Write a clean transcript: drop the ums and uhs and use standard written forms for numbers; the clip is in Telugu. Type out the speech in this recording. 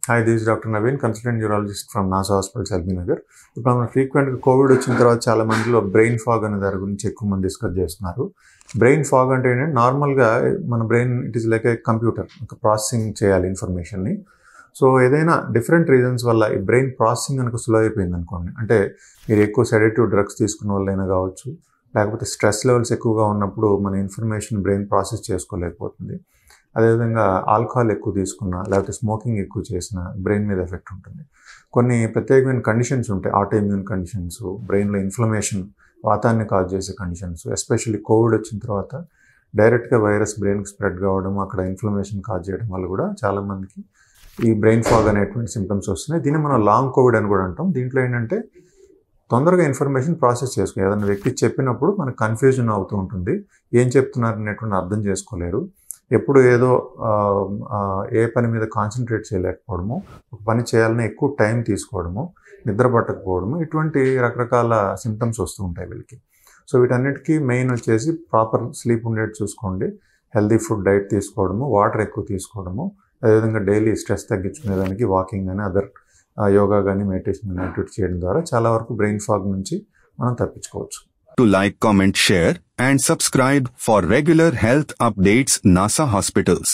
Hi, this doctor Naveen, consultant neurologist from NASA hospitals LB Nagar. ఇప్పుడు మనం ఫ్రీక్వెంట్గా కోవిడ్ వచ్చిన తర్వాత చాలా మందిలో బ్రెయిన్ ఫాగ్ అనే దాని గురించి ఎక్కువ మంది డిస్కస్ చేస్తున్నారు. బ్రెయిన్ ఫాగ్ అంటే ఏంటంటే నార్మల్గా మన brain it is like A computer, ఒక ప్రాసెసింగ్ చేయాలి ఇన్ఫర్మేషన్ని. సో ఏదైనా డిఫరెంట్ రీజన్స్ వల్ల ఈ బ్రెయిన్ ప్రాసెసింగ్ కనుక స్లో అయిపోయింది అనుకోండి, అంటే మీరు ఎక్కువ సెడేటివ్ డ్రగ్స్ తీసుకున్న వాళ్ళైనా కావచ్చు, లేకపోతే స్ట్రెస్ లెవెల్స్ ఎక్కువగా ఉన్నప్పుడు మన ఇన్ఫర్మేషన్ బ్రెయిన్ ప్రాసెస్ చేసుకోలేకపోతుంది. అదేవిధంగా ఆల్కహాల్ ఎక్కువ తీసుకున్నా, లేకపోతే స్మోకింగ్ ఎక్కువ చేసినా బ్రెయిన్ మీద ఎఫెక్ట్ ఉంటుంది. కొన్ని ప్రత్యేకమైన కండిషన్స్ ఉంటాయి, ఆటో ఇమ్యూన్ కండిషన్స్, బ్రెయిన్లో ఇన్ఫ్లమేషన్, వాతాన్ని కాజ్ చేసే కండిషన్స్. ఎస్పెషల్లీ కోవిడ్ వచ్చిన తర్వాత డైరెక్ట్గా వైరస్ బ్రెయిన్కి స్ప్రెడ్ కావడం, అక్కడ ఇన్ఫ్లమేషన్ కాజ్ చేయడం వల్ల కూడా చాలామందికి ఈ బ్రెయిన్ ఫాగ్ అనేటువంటి సిమ్టమ్స్ వస్తున్నాయి. దీన్ని మనం లాంగ్ కోవిడ్ అని కూడా అంటాం. దీంట్లో ఏంటంటే తొందరగా ఇన్ఫర్మేషన్ ప్రాసెస్ చేసుకోవాలి. ఏదైనా వ్యక్తి చెప్పినప్పుడు మనకు కన్ఫ్యూజన్ అవుతూ ఉంటుంది, ఏం చెప్తున్నారు అనేటువంటి అర్థం చేసుకోలేరు. ఎప్పుడు ఏదో ఏ పని మీద కాన్సన్ట్రేట్ చేయలేకపోవడము, ఒక పని చేయాలన్నా ఎక్కువ టైం తీసుకోవడము, నిద్ర పట్టకపోవడము, ఇటువంటి రకరకాల సిమ్టమ్స్ వస్తూ ఉంటాయి వీళ్ళకి. సో వీటన్నిటికీ మెయిన్ వచ్చేసి ప్రాపర్ స్లీప్ ఉండేది చూసుకోండి, హెల్దీ ఫుడ్ డైట్ తీసుకోవడము, వాటర్ ఎక్కువ తీసుకోవడము, అదేవిధంగా డైలీ స్ట్రెస్ తగ్గించుకునేదానికి వాకింగ్ కానీ అదర్ యోగా కానీ మెడిటేషన్ కానీ యాక్టివిటీ చేయడం ద్వారా చాలా వరకు బ్రెయిన్ ఫాగ్ నుంచి మనం తప్పించుకోవచ్చు. To like, comment, share and subscribe for regular health updates NASA Hospitals.